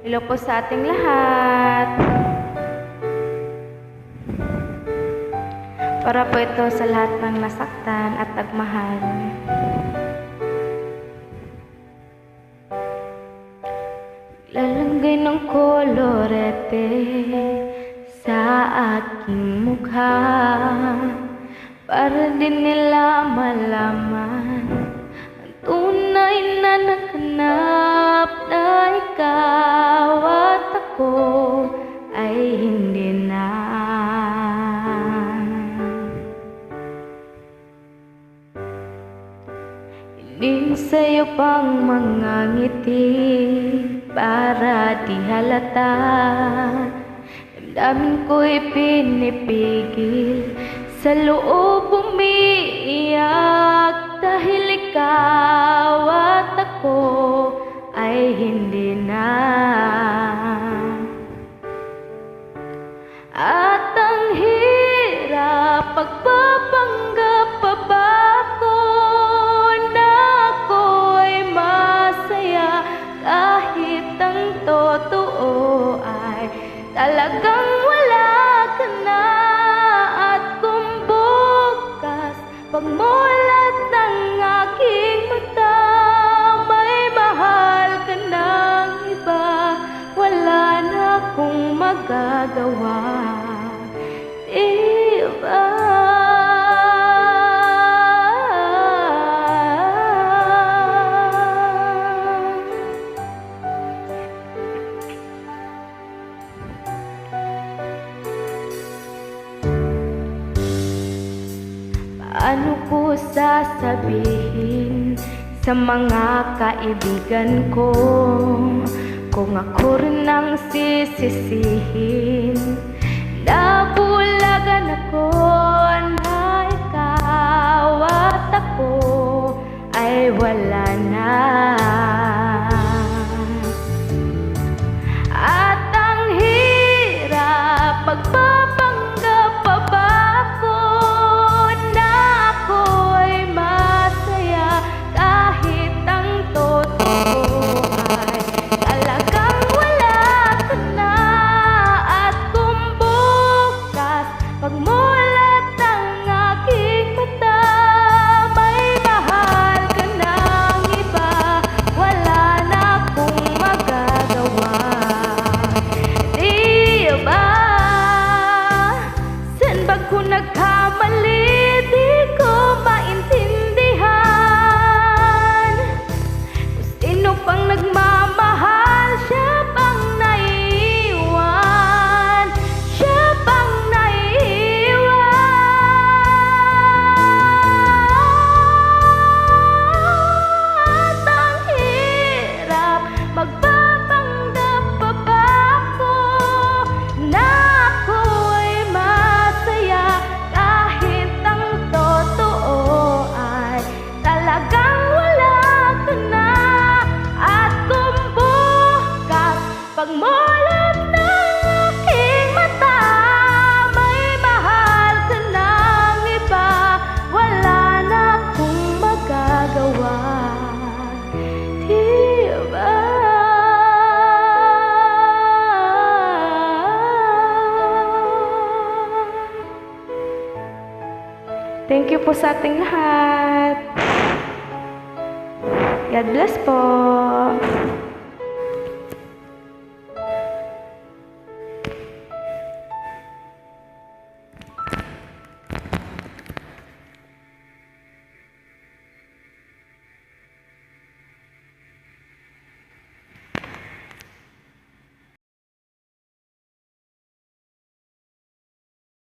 Hello po sa ating lahat. Para po ito sa lahat ng nasaktan at nagmahal. Lalagay ng kolorete sa aking mukha para din nila malaman ang tunay na naghanap na ikaw at ako ay hindi na. Hindi sa'yo pang mga ngiti para di halata. Damdamin ko'y pinipigil, sa loob umiiyak dahil ikaw at ako ay hindi na. At ang hirap pagpapanggap pa ba ko na ako'y masaya kahit ang totoo ay talagang wala ka na. At kung bukas pagmulat ng aking mata may mahal ka ng iba, wala na akong magagawa, diba? Paano ko sasabihin sa mga kaibigan ko kung ako rin ang sisisihin? Nabulagan ako na ikaw at ako ay wala na. At ang hirap pagpapanggap pa ba ko na ako'y masaya kahit ang totoo ay talagang wala ka na. At kung bukas pagmulat ng aking mata may mahal ka ng iba, wala na akong magagawa, diba? Saan ba ko nagkamali? Di ko maintindihan. Kung sino pang nagmamahal, siya pang naiiwan, siya pang naiiwan. At ang hirap magpapanggap pa ba ko na ako'y masaya kahit ang totoo ay talagang wala ka na. At kung bukas pagmulat ng aking mata may mahal ka ng iba, wala na akong magagawa, diba? Thank you po sa ating lahat. God bless po.